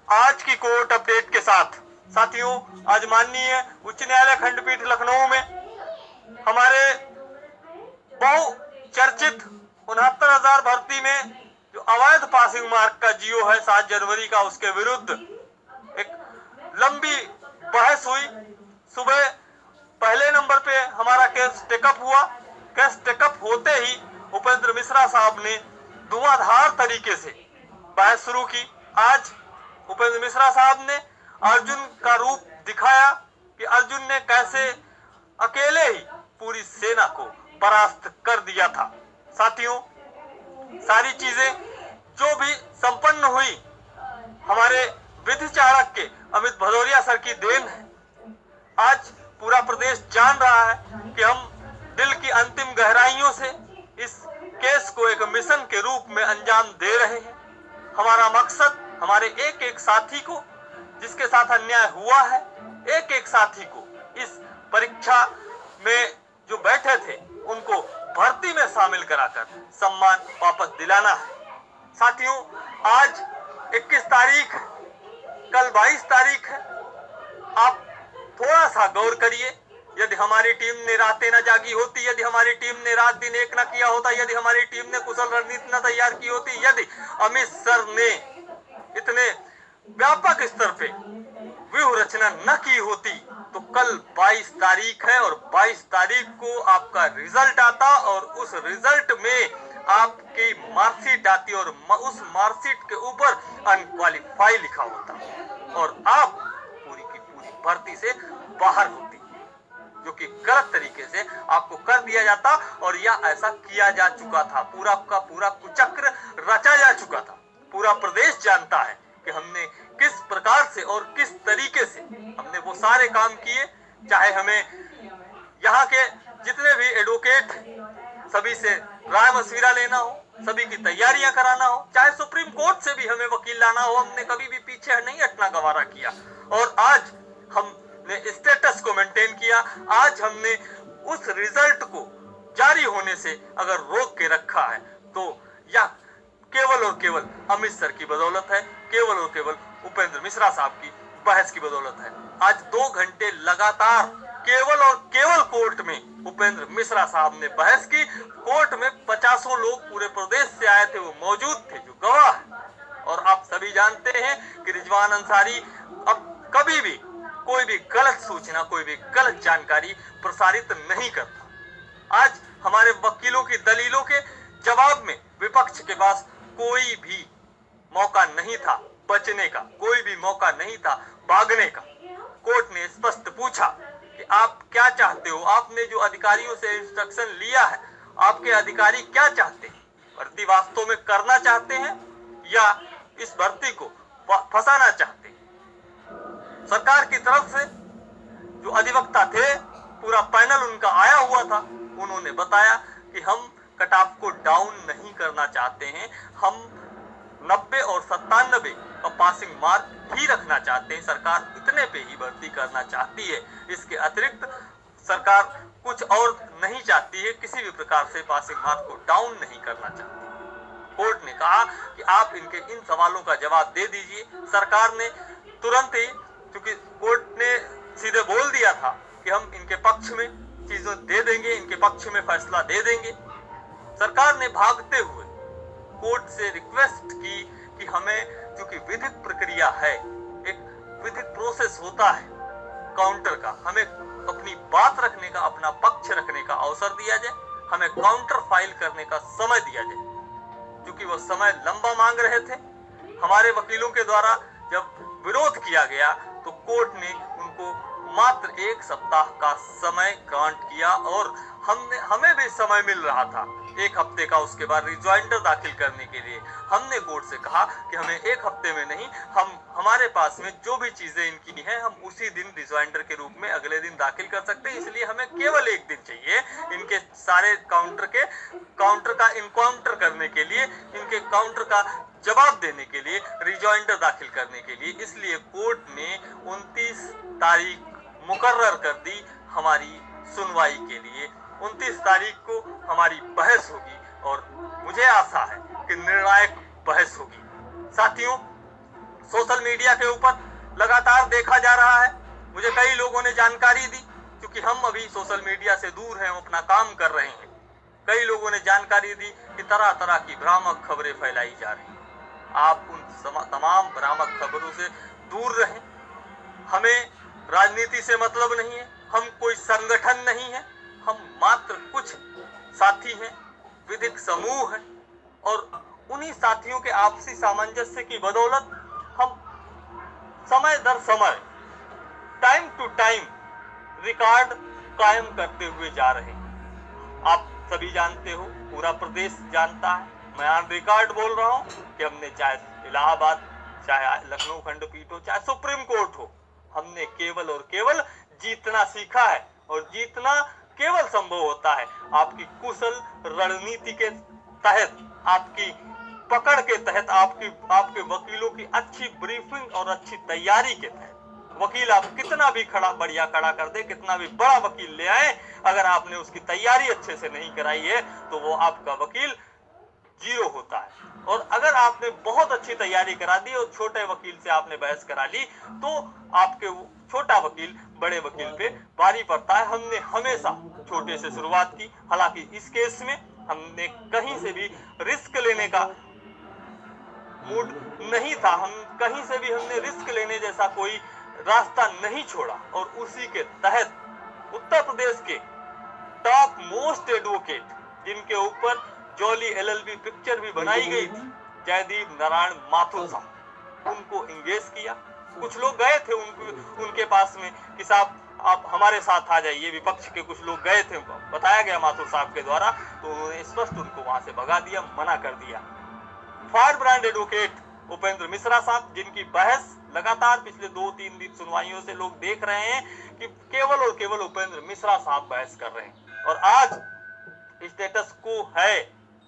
आज की court update के साथ। साथियों, आज माननीय उच्च न्यायालय खंडपीठ लखनऊ में हमारे बहुचर्चित 69,000 भर्ती में जो अवैध पासिंग मार्क का जियो है 7 जनवरी का, उसके विरुद्ध एक लंबी बहस हुई। सुबह पहले नंबर पे हमारा केस टेकअप हुआ। केस टेकअप होते ही उपेंद्र मिश्रा साहब ने धुआंधार तरीके से बहस शुरू की। आज उपेंद्र मिश्रा साहब ने अर्जुन का रूप दिखाया कि अर्जुन ने कैसे अकेले ही पूरी सेना को परास्त कर दिया था। साथियों, सारी चीजें जो भी संपन्न हुई हमारे विधि चाणक के अमित भदौरिया सर की देन है। आज पूरा प्रदेश जान रहा है कि हम दिल की अंतिम गहराइयों से इस केस को एक मिशन के रूप में अंजाम दे रहे हैं। हमारा मकसद हमारे एक एक साथी को, जिसके साथ अन्याय हुआ है, एक एक साथी को इस परीक्षा में जो बैठे थे उनको भर्ती में शामिल कराकर सम्मान वापस दिलाना है। साथियों, आज 21 तारीख, कल 22 तारीख है। आप थोड़ा सा गौर करिए। यदि हमारी टीम ने रातें न जागी होती, यदि हमारी टीम ने रात दिन एक न किया होता, यदि हमारी टीम ने कुशल रणनीति न तैयार की होती, यदि अमित सर ने इतने व्यापक स्तर पे व्यूह रचना न की होती, तो कल 22 तारीख है और 22 तारीख को आपका रिजल्ट आता और उस रिजल्ट में आपकी मार्कशीट आती और उस मार्कशीट के ऊपर अनक्वालिफाई लिखा होता और आप पूरी की पूरी भर्ती से बाहर होती, जो कि गलत तरीके से आपको कर दिया जाता। और यह ऐसा किया जा चुका था, पूरा का पूरा कुचक्र रचा जा चुका था। पूरा प्रदेश जानता है कि हमने किस प्रकार से और किस तरीके से हमने वो सारे काम किए। चाहे हमें यहाँ के जितने भी एडवोकेट सभी से राय मशविरा लेना हो, सभी की तैयारियां कराना हो, चाहे सुप्रीम कोर्ट से भी हमें वकील लाना हो, हमने कभी भी पीछे नहीं हटना गवारा किया। और आज हमने स्टेटस को मेंटेन किया। आज हमने उस रिजल्ट को जारी होने से अगर रोक के रखा है तो यह केवल और केवल अमित सर की बदौलत है, केवल और केवल उपेंद्र मिश्रा साहब की बहस की बदौलत है। आज 2 घंटे लगातार केवल और केवल कोर्ट में उपेंद्र मिश्रा साहब ने बहस की। कोर्ट में 50 लोग पूरे प्रदेश से आए थे, वो मौजूद थे, जो गवाह है। और आप सभी जानते हैं कि रिजवान अंसारी अब कभी भी कोई भी गलत सूचना, कोई भी गलत जानकारी प्रसारित नहीं करता। आज हमारे वकीलों की दलीलों के जवाब में विपक्ष के पास कोई भी मौका नहीं था बचने का, कोई भी मौका नहीं था भागने का। कोर्ट ने स्पष्ट पूछा कि आप क्या चाहते हो, आपने जो अधिकारियों से इंस्ट्रक्शन लिया है, आपके अधिकारी क्या चाहते हैं? भर्ती वास्तव में करना चाहते हैं या इस भर्ती को फंसाना चाहते हैं? सरकार की तरफ से जो अधिवक्ता थे, पूरा पैनल उनका आया हुआ था, उन्होंने बताया कि हम कट ऑफ को डाउन नहीं करना चाहते हैं, हम 90 और 97 का पासिंग मार्क ही रखना चाहते हैं। सरकार इतने पे ही भर्ती करना चाहती है, इसके अतिरिक्त सरकार कुछ और नहीं चाहती है, किसी भी प्रकार से पासिंग मार्क को डाउन नहीं करना चाहती। कोर्ट ने कहा कि आप इनके इन सवालों का जवाब दे दीजिए। सरकार ने तुरंत ही, क्योंकि कोर्ट ने सीधे बोल दिया था कि हम इनके पक्ष में चीजें दे देंगे, इनके पक्ष में फैसला दे देंगे, सरकार ने भागते हुए कोर्ट से रिक्वेस्ट की कि हमें, क्योंकि विधिक प्रक्रिया है, एक विधिक प्रोसेस होता है काउंटर का, हमें अपनी बात रखने का, अपना पक्ष रखने का अवसर दिया जाए, हमें काउंटर फाइल करने का समय दिया जाए। क्योंकि वो समय लंबा मांग रहे थे, हमारे वकीलों के द्वारा जब विरोध किया गया तो कोर्ट ने उनको मात्र 1 सप्ताह का समय ग्रांट किया और हमें भी समय मिल रहा था 1 हफ्ते का, उसके बाद रिजॉइंडर दाखिल करने के लिए। हमने कोर्ट से कहा कि हमें 1 हफ्ते में नहीं, हमारे पास में जो भी चीजें इनकी हैं हम उसी दिन रिजॉइंडर के रूप में अगले दिन दाखिल कर सकते हैं, इसलिए हमें केवल 1 दिन चाहिए इनके सारे काउंटर का इनकाउंटर करने के लिए, इनके काउंटर का जवाब देने के लिए, रिजॉइंडर दाखिल करने के लिए। इसलिए कोर्ट ने 29 तारीख मुकर्रर कर दी हमारी सुनवाई के लिए। 29 तारीख को हमारी बहस होगी और मुझे आशा है कि निर्णायक बहस होगी। साथियों, सोशल मीडिया के ऊपर लगातार देखा जा रहा है। मुझे कई लोगों ने जानकारी दी, क्योंकि हम अभी सोशल मीडिया से दूर हैं, हम अपना काम कर रहे हैं। कई लोगों ने जानकारी दी कि तरह तरह की भ्रामक खबरें फैलाई जा रही हैं। आप उन तमाम भ्रामक खबरों से दूर रहें। हमें राजनीति से मतलब नहीं है, हम कोई संगठन नहीं है, हम मात्र कुछ साथी हैं, विधिक समूह हैं, और उन्हीं साथियों के आपसी सामंजस्य की बदौलत हम समय दर समय, टाइम टू टाइम रिकॉर्ड कायम करते हुए जा रहे हैं। आप सभी जानते हो, पूरा प्रदेश जानता है, मैं ऑन रिकॉर्ड बोल रहा हूं कि हमने चाहे इलाहाबाद, चाहे लखनऊ खंडपीठ हो, चाहे सुप्रीम कोर्ट हो, हमने केवल और केवल जीतना सीखा है। और जीतना केवल संभव होता है आपकी कुशल रणनीति के तहत, आपकी पकड़ के तहत, आपके वकीलों की अच्छी ब्रीफिंग और अच्छी तैयारी के तहत। वकील आप कितना भी बढ़िया खड़ा कर दे, कितना भी बड़ा वकील ले आए, अगर आपने उसकी तैयारी अच्छे से नहीं कराई है तो वो आपका वकील जीरो होता है। और अगर आपने बहुत अच्छी तैयारी करा दी और छोटे वकील से आपने बहस करा ली, तो आपके छोटा वकील बड़े वकील पे भारी पड़ता है। हमने हमेशा छोटे से शुरुआत की, हालांकि इस केस में हमने कहीं से भी रिस्क लेने का मूड नहीं था, हम कहीं से भी हमने रिस्क लेने जैसा कोई रास्ता नहीं छोड़ा। और उसी के तहत उत्तर प्रदेश के टॉप मोस्ट एडवोकेट, जिनके ऊपर जॉली LLB पिक्चर भी बनाई गई थी, जयदीप नारायण माथुर साहब, उनको इंगेज किया। कुछ लोग गए थे उनके पास में कि साहब आप हमारे साथ आ जाइए, विपक्ष के कुछ लोग गए थे, बताया गया माथुर साहब के द्वारा, तो उन्होंने स्पष्ट उनको वहां से भगा दिया, मना कर दिया। Fire brand advocate Upendra Mishra साहब, जिनकी बहस लगातार पिछले 2-3 दिन सुनवाइयों से लोग देख रहे हैं कि केवल और केवल उपेंद्र मिश्रा साहब बहस कर रहे हैं। और आज स्टेटस को है,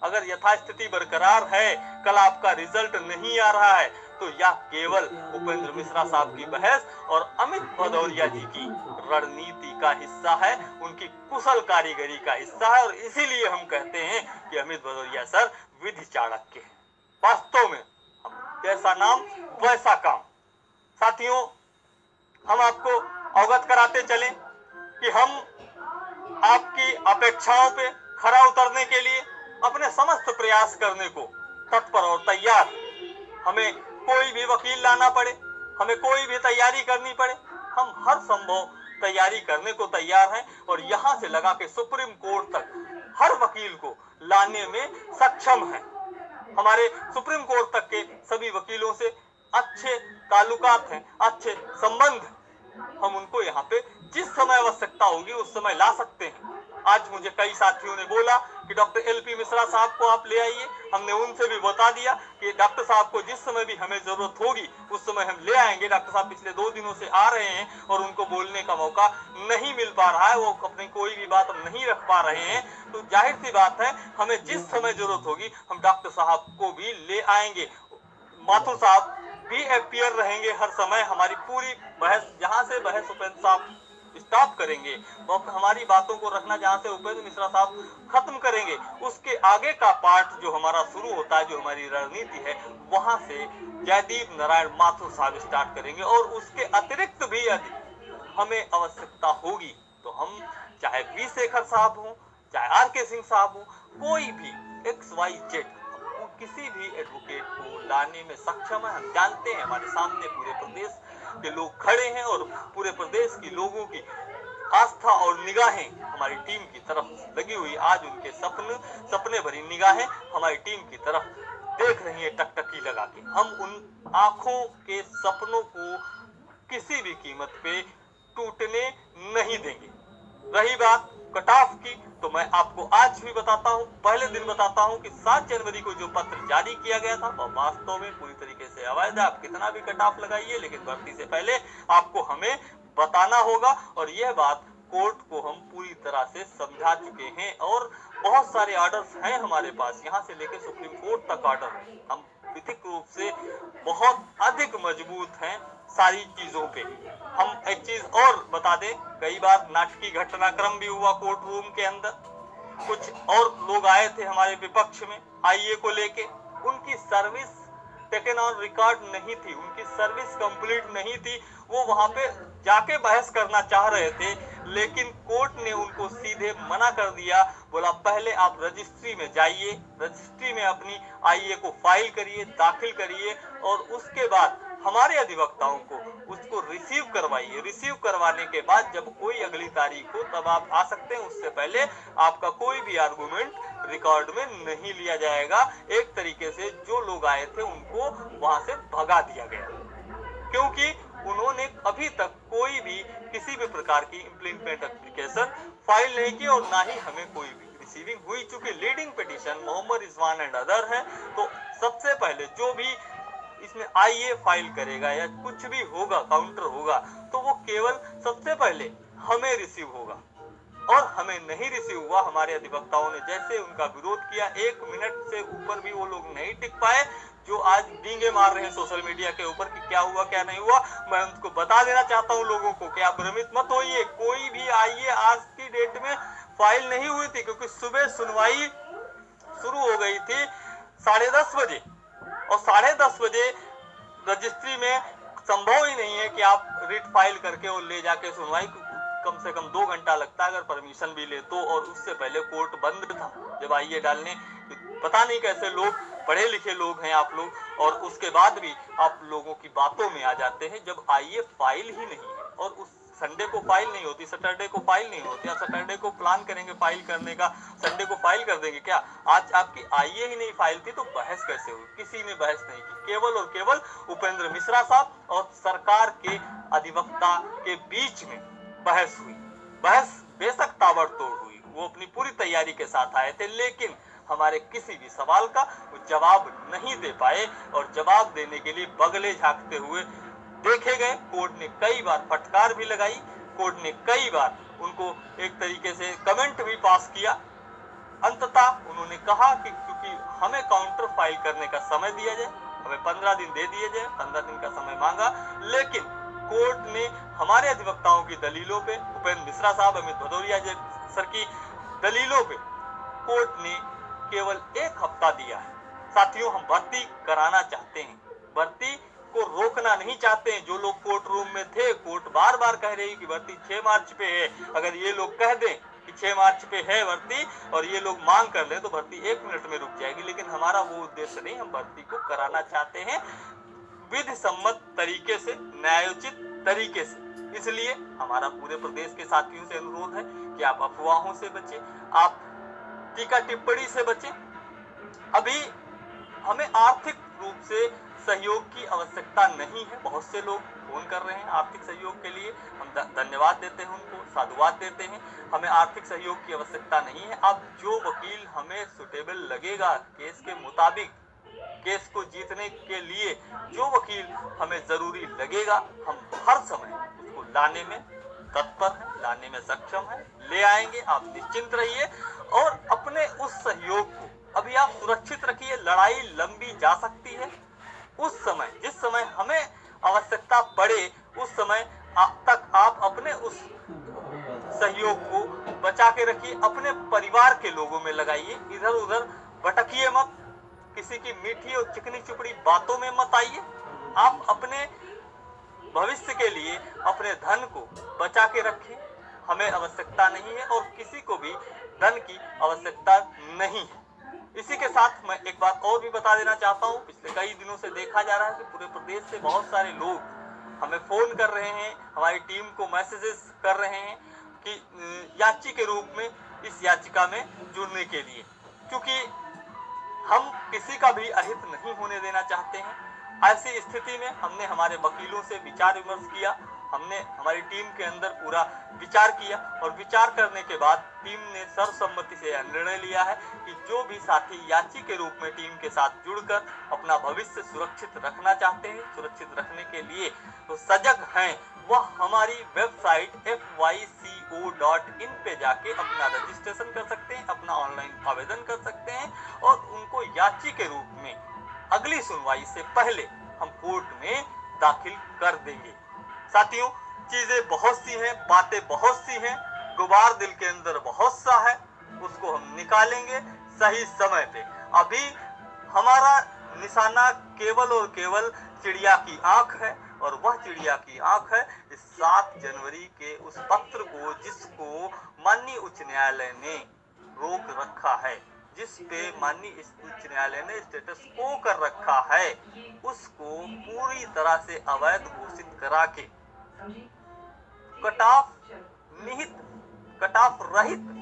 अगर यथास्थिति बरकरार है, कल आपका रिजल्ट नहीं आ रहा है, तो यह केवल उपेंद्र मिश्रा साहब की बहस और अमित भदौरिया जी की रणनीति का हिस्सा है, उनकी कुशल कारीगरी का हिस्सा है। और इसीलिए हम कहते हैं कि अमित भदौरिया सर विधि चाणक्य हैं। वास्तव में जैसा नाम वैसा काम। साथियों, हम आपको अवगत कराते चलें कि हम आपकी अपेक्षाओं पे खरा उतरने के लिए अपने समस्त प्रयास करने को तत्पर और तैयार। हमें कोई भी वकील लाना पड़े, हमें कोई भी तैयारी करनी पड़े, हम हर संभव तैयारी करने को तैयार हैं। और यहां से लगा के सुप्रीम कोर्ट तक हर वकील को लाने में सक्षम हैं। हमारे सुप्रीम कोर्ट तक के सभी वकीलों से अच्छे ताल्लुकात हैं, अच्छे संबंध। हम उनको यहाँ पे जिस समय आवश्यकता होगी उस समय ला सकते हैं। आज मुझे कई साथियों ने बोला कि डॉक्टर LP मिश्रा साहब को आप ले आइए। हमने उनसे भी बता दिया कि डॉक्टर साहब को जिस समय भी हमें जरूरत होगी उस समय हम ले आएंगे। डॉक्टर साहब पिछले 2 दिनों से आ रहे हैं और उनको बोलने का मौका नहीं मिल पा रहा है, वो अपनी कोई भी बात नहीं रख पा रहे हैं। तो जाहिर सी बात है, हमें जिस समय जरूरत होगी हम डॉक्टर साहब को भी ले आएंगे। माथुर साहब भी अपीयर रहेंगे हर समय। हमारी पूरी बहस, जहां से बहस उपेंद्र साहब स्टॉप करेंगे, हमारी बातों को रखना जहां से उपेंद्र मिश्रा साहब खत्म करेंगे, उसके आगे का पार्ट जो हमारा शुरू होता है, जो हमारी रणनीति है, वहां से जयदीप नारायण माथुर साहब स्टार्ट करेंगे। और उसके अतिरिक्त भी यदि हमें आवश्यकता होगी तो हम चाहे वी शेखर साहब हो, चाहे RK सिंह साहब हो, कोई भी XYZ किसी भी एडवोकेट को लाने में सक्षम है। हम जानते हैं हमारे सामने पूरे प्रदेश के लोग खड़े हैं और पूरे प्रदेश के लोगों की आस्था और निगाहें हमारी टीम की तरफ लगी हुई। आज उनके सपने भरी निगाहें हमारी टीम की तरफ देख रही है टकटकी लगा के। हम उन आंखों के सपनों को किसी भी कीमत पे टूटने नहीं देंगे। रही बात कट ऑफ की, तो मैं आपको आज भी बताता हूं, पहले दिन बताता हूं कि 7 जनवरी को जो पत्र जारी किया गया था वह वास्तव में पूरी तरीके से अवैध है। आप कितना भी कट ऑफ लगाइए, लेकिन भर्ती से पहले आपको हमें बताना होगा। और यह बात कोर्ट को हम पूरी तरह से समझा चुके हैं और बहुत सारे ऑर्डर्स हैं हमारे पास, यहाँ से लेकर सुप्रीम कोर्ट तक ऑर्डर है। हम विधिक रूप से बहुत अधिक मजबूत हैं सारी चीजों पे। हम एक चीज और बता दें, कई बार नाटकीय घटनाक्रम भी हुआ कोर्ट रूम के अंदर। कुछ और लोग आए थे हमारे विपक्ष में IA को लेके, उनकी सर्विस टेकन ऑन रिकॉर्ड नहीं थी, उनकी सर्विस कंप्लीट नहीं थी, वो वहां पे जाके बहस करना चाह रहे थे, लेकिन कोर्ट ने उनको सीधे मना कर दिया। बोला पहले आप रजिस्ट्री में जाइए, रजिस्ट्री में अपनी आईए को फाइल करिए, दाखिल करिए और उसके बाद हमारे अधिवक्ताओं को उसको रिसीव करवाइए। रिसीव करवाने के बाद जब कोई अगली तारीख हो तब आप आ सकते हैं, उससे पहले आपका कोई भी आर्गुमेंट रिकॉर्ड में नहीं लिया जाएगा। एक तरीके से जो लोग आए थे उनको वहां से भगा दिया गया, क्योंकि उन्होंने अभी तक कोई भी किसी भी प्रकार की इम्प्लीमेंट एप्लीकेशन फाइल नहीं की और ना ही हमें कोई भी रिसीविंग हुई। चूंकि leading petition Mohammad Rizwan and other है, तो सबसे पहले जो भी इसमें आईए फाइल करेगा या कुछ भी होगा, काउंटर होगा, तो वो केवल सबसे पहले हमें रिसीव होगा और हमें नहीं रिसीव हुआ। हमारे अधिवक्ताओं ने जैसे उनका विरोध किया, 1 मिनट से ऊपर भी वो लोग नहीं टिक पाए, जो आज डींगे मार रहे हैं सोशल मीडिया के ऊपर कि क्या हुआ क्या नहीं हुआ। मैं उनको बता देना चाहता हूं लोगों को कि आप भ्रमित मत होइए, कोई भी आईए आज की डेट में फाइल नहीं हुई थी, क्योंकि सुबह सुनवाई शुरू हो गई थी 10:30 बजे और 10:30 बजे रजिस्ट्री में संभव ही नहीं है कि आप रिट फाइल करके और ले जाके सुनवाई, कम से कम 2 घंटा लगता है अगर परमिशन भी ले तो, और उससे पहले कोर्ट बंद था जब आईए डालने। पता नहीं कैसे लोग, पढ़े लिखे लोग हैं आप लोग, और उसके बाद भी आप लोगों की बातों में आ जाते हैं जब आईए फाइल ही नहीं है। और उस संडे को फाइल नहीं होती, सैटरडे को फाइल नहीं होती, आप सैटरडे को प्लान करेंगे फाइल करने का, संडे को फाइल कर देंगे क्या? आज आपकी आईए ही नहीं फाइल थी तो बहस कैसे हुई? किसी ने बहस नहीं की, केवल और केवल उपेंद्र मिश्रा साहब और सरकार के अधिवक्ता के बीच में बहस हुई। बहस बेशक ताबड़तोड़ हुई, वो अपनी पूरी तैयारी के साथ आए थे, लेकिन हमारे किसी भी सवाल का वो जवाब नहीं दे पाए और जवाब देने के लिए बगले झांकते हुए देखे गए। कोर्ट ने कई बार फटकार भी लगाई, कोर्ट ने कई बार उनको एक तरीके से कमेंट भी पास किया। अंततः उन्होंने कहा कि क्योंकि हमें काउंटर फाइल करने का समय दिया जाए, हमें 15 दिन दे दिए जाए, 15 दिन का समय मांगा, लेकिन कोर्ट ने हमारे अधिवक्ताओं की दलीलों पे, उपेंद्र मिश्रा साहब, अमित भदौरिया सर की दलीलों पे कोर्ट ने केवल 1 हफ्ता दिया है। साथियों, हम भर्ती कराना चाहते हैं, भर्ती को रोकना नहीं चाहते हैं। जो लोग कोर्ट रूम में थे, कोर्ट बार बार कह रही है कि भर्ती 6 मार्च पे है, अगर ये लोग कह दें कि 6 मार्च पे है भर्ती और ये लोग मांग कर लें तो भर्ती 1 मिनट में रुक जाएगी, लेकिन हमारा वो उद्देश्य नहीं। हम भर्ती को कराना चाहते हैं विधि सम्मत तरीके से, न्यायोचित तरीके से। इसलिए हमारा पूरे प्रदेश के साथियों से अनुरोध है कि आप अफवाहों से बचें, आप टीका टिप्पणी से बचें। अभी हमें आर्थिक रूप से सहयोग की आवश्यकता नहीं है। बहुत से लोग फोन कर रहे हैं आर्थिक सहयोग के लिए, हम धन्यवाद देते हैं, उनको साधुवाद देते हैं। हमें आर्थिक सहयोग की आवश्यकता नहीं है। अब जो वकील हमें सुटेबल लगेगा केस के मुताबिक, केस को जीतने के लिए जो वकील हमें जरूरी लगेगा, हम हर समय उसको लाने में तत्पर हैं, लाने में सक्षम हैं, ले आएंगे। आप निश्चिंत रहिए और अपने उस सहयोग को अभी आप सुरक्षित रखिए। लड़ाई लंबी जा सकती है, उस समय जिस समय हमें आवश्यकता पड़े उस समय तक आप अपने उस सहयोग को बचा के रखिए, अपने परिवार के लोगों में लगाइए, इधर उधर भटकिए मत, किसी की मीठी और चिकनी चुपड़ी बातों में मत आइए। आप अपने भविष्य के लिए अपने धन को बचा के रखें। हमें आवश्यकता नहीं है और किसी को भी धन की आवश्यकता नहीं है। इसी के साथ मैं एक बात और भी बता देना चाहता हूं। पिछले कई दिनों से देखा जा रहा है कि पूरे प्रदेश से बहुत सारे लोग हमें फोन कर रहे हैं, हमारी टीम को मैसेजेस कर रहे हैं कि याची के रूप में इस याचिका में जुड़ने के लिए, क्योंकि हम किसी का भी अहित नहीं होने देना चाहते हैं। ऐसी स्थिति में हमने हमारे वकीलों से विचार विमर्श किया, हमने हमारी टीम के अंदर पूरा विचार किया और विचार करने के बाद टीम ने सर्वसम्मति से निर्णय लिया है कि जो भी साथी याची के रूप में टीम के साथ जुड़कर अपना भविष्य सुरक्षित रखना चाहते हैं, सुरक्षित रखने के लिए तो सजग हैं, वह हमारी वेबसाइट fyco.in पे जाके अपना रजिस्ट्रेशन कर सकते हैं, अपना ऑनलाइन आवेदन कर सकते हैं और उनको याची के रूप में अगली सुनवाई से पहले हम कोर्ट में दाखिल कर देंगे। साथियों, चीजें बहुत सी हैं, बातें बहुत सी हैं, गुबार दिल के अंदर बहुत सा है, उसको हम निकालेंगे सही समय पे। अभी हमारा निशाना केवल और केवल चिड़िया की आंख है, और वह चिड़िया की आंख है इस 7 जनवरी के उस पत्र को जिसको माननीय उच्च न्यायालय ने रोक रखा है, जिस पे माननीय उच्च न्यायालय ने स्टेटस को कर रखा है, उसको पूरी तरह से अवैध घोषित करा के कट ऑफ रहित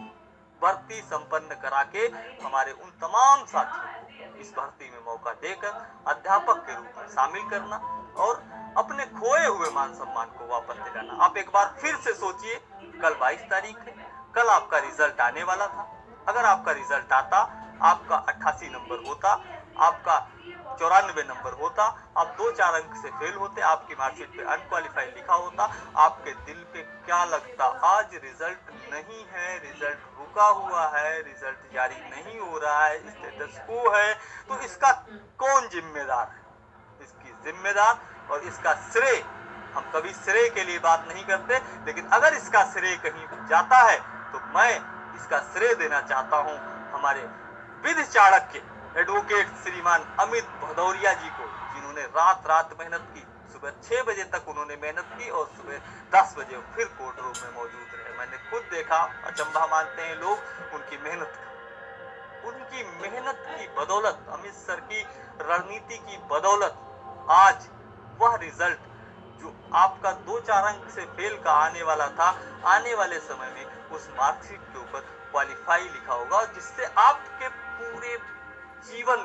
भर्ती संपन्न करा के हमारे उन तमाम साथियों को इस भर्ती में मौका देकर अध्यापक के रूप में शामिल करना और अपने खोए हुए मान सम्मान को वापस दिलाना। आप एक बार फिर से सोचिए, कल 22 तारीख है, कल आपका रिजल्ट आने वाला था। अगर आपका रिजल्ट आता, आपका 88 नंबर होता, आपका 94 नंबर होता, आप 2-4 अंक से फेल होते, आपकी मार्कशीट पे अनक्वालिफाइड लिखा होता, आपके दिल पे क्या लगता? आज रिजल्ट नहीं है, रिजल्ट रुका हुआ है, रिजल्ट जारी नहीं हो रहा है, स्टेटस को है, तो इसका कौन जिम्मेदार है? इसकी जिम्मेदार और इसका श्रेय, हम कभी श्रेय के लिए बात नहीं करते, लेकिन अगर इसका श्रेय कहीं जाता है तो मैं इसका श्रेय देना चाहता हूं हमारे विधि चाणक्य एडवोकेट श्रीमान अमित भदौरिया जी को, जिन्होंने रात मेहनत की। सुबह 6 बजे तक उन्होंने मेहनत की और सुबह 10 बजे फिर कोर्ट रूम में मौजूद रहे। मैंने खुद देखा, अचंभा मानते हैं लोग उनकी मेहनत का। उनकी मेहनत की बदौलत, अमित सर की रणनीति की बदौलत आज वह रिजल्ट जो आपका 2-4 अंक से फेल का आने वाला था, आने वाले समय में उस मार्कशीट के ऊपर क्वालिफाई लिखा होगा, जिससे आपके पूरे जीवन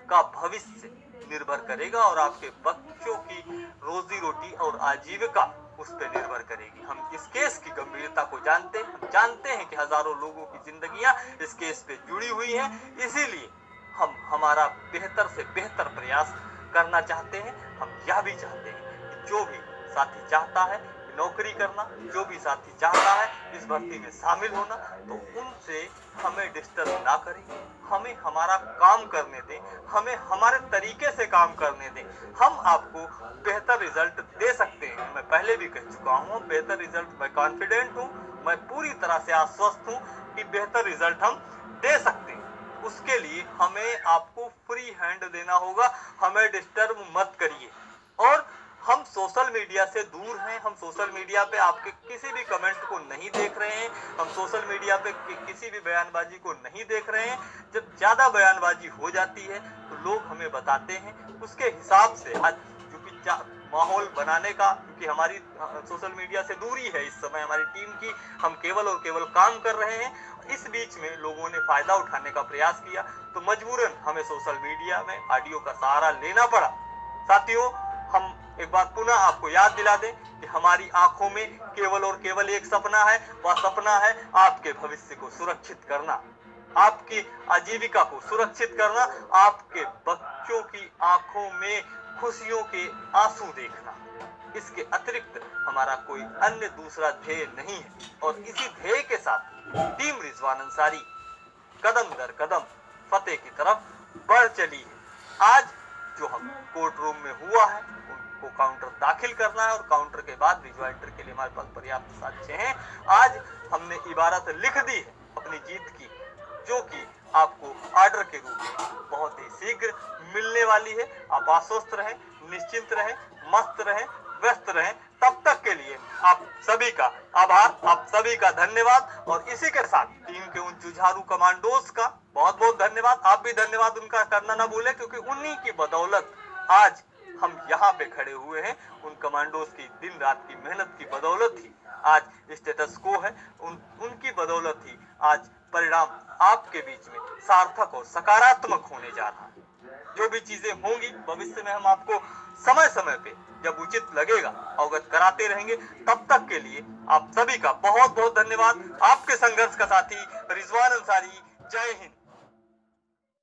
का भविष्य निर्भर करेगा और आपके बच्चों की रोजी रोटी और आजीविका उस पर निर्भर करेगी। हम इस केस की गंभीरता को जानते हैं, हम जानते हैं कि हजारों लोगों की जिंदगियां इस केस पे जुड़ी हुई हैं, इसीलिए हम हमारा बेहतर से बेहतर प्रयास करना चाहते हैं। हम यह भी चाहते हैं कि जो भी साथी चाहता है नौकरी करना, जो भी साथी चाहता है इस भर्ती में शामिल होना, तो उनसे हमें डिस्टर्ब ना करें, हमें हमारा काम करने दें, हमें हमारे तरीके से काम करने दें। हम आपको बेहतर रिजल्ट दे सकते हैं। मैं पहले भी कह चुका हूँ, बेहतर रिजल्ट मैं कॉन्फिडेंट हूँ, मैं पूरी तरह से आश्वस्त हूँ कि बेहतर रिजल्ट हम दे सकते हैं। उसके लिए हमें आपको फ्री हैंड देना होगा, हमें डिस्टर्ब मत करिए। और हम सोशल मीडिया से दूर हैं, हम सोशल मीडिया पे आपके किसी भी कमेंट को नहीं देख रहे हैं, हम सोशल मीडिया पे किसी भी बयानबाजी को नहीं देख रहे हैं। जब ज्यादा बयानबाजी हो जाती है तो लोग हमें बताते हैं, उसके हिसाब से आज क्योंकि माहौल बनाने का, क्योंकि हमारी सोशल मीडिया से दूरी है इस समय हमारी टीम की, हम केवल और केवल काम कर रहे हैं। इस बीच में लोगों ने फायदा उठाने का प्रयास किया तो मजबूरन हमें सोशल मीडिया में ऑडियो का सहारा लेना पड़ा। साथियों, हम एक बार पुनः आपको याद दिला दें कि हमारी आंखों में केवल और केवल एक सपना है, वह सपना है आपके भविष्य को सुरक्षित करना, आपकी आजीविका को सुरक्षित करना, आपके बच्चों की आंखों में खुशियों के आंसू देखना। इसके अतिरिक्त हमारा कोई अन्य दूसरा ध्येय नहीं है। और इसी ध्येय के साथ टीम रिजवान अंसारी कदम दर कदम फतेह की तरफ बढ़ चली है। आज जो हम कोर्ट रूम में हुआ है उनको काउंटर दाखिल करना है और काउंटर के बाद रिजॉइंटर के लिए हमारे पास पर्याप्त साक्ष्य हैं। आज हमने इबारत लिख दी है अपनी जीत की, जो कि आपको ऑर्डर के रूप में बहुत ही शीघ्र मिलने वाली है। आप आश्वस्त रहें, निश्चिंत रहें, मस्त रहें, व्यस्त रहें। तब तक के लिए आप सभी का आभार, आप सभी का धन्यवाद। और इसी के साथ टीम के उन जुझारू कमांडोज का बहुत बहुत धन्यवाद। आप भी धन्यवाद उनका करना ना भूलें, क्योंकि उन्हीं की बदौलत आज हम यहाँ पे खड़े हुए हैं। उन कमांडोज की दिन रात की मेहनत की बदौलत ही आज स्टेटस को है, उनकी बदौलत ही आज परिणाम आपके बीच में सार्थक और सकारात्मक होने जा रहा है। जो भी चीजें होंगी भविष्य में हम आपको समय समय पे जब उचित लगेगा अवगत कराते रहेंगे। तब तक के लिए आप सभी का बहुत बहुत धन्यवाद। आपके संघर्ष का साथी रिजवान अंसारी। जय हिंद।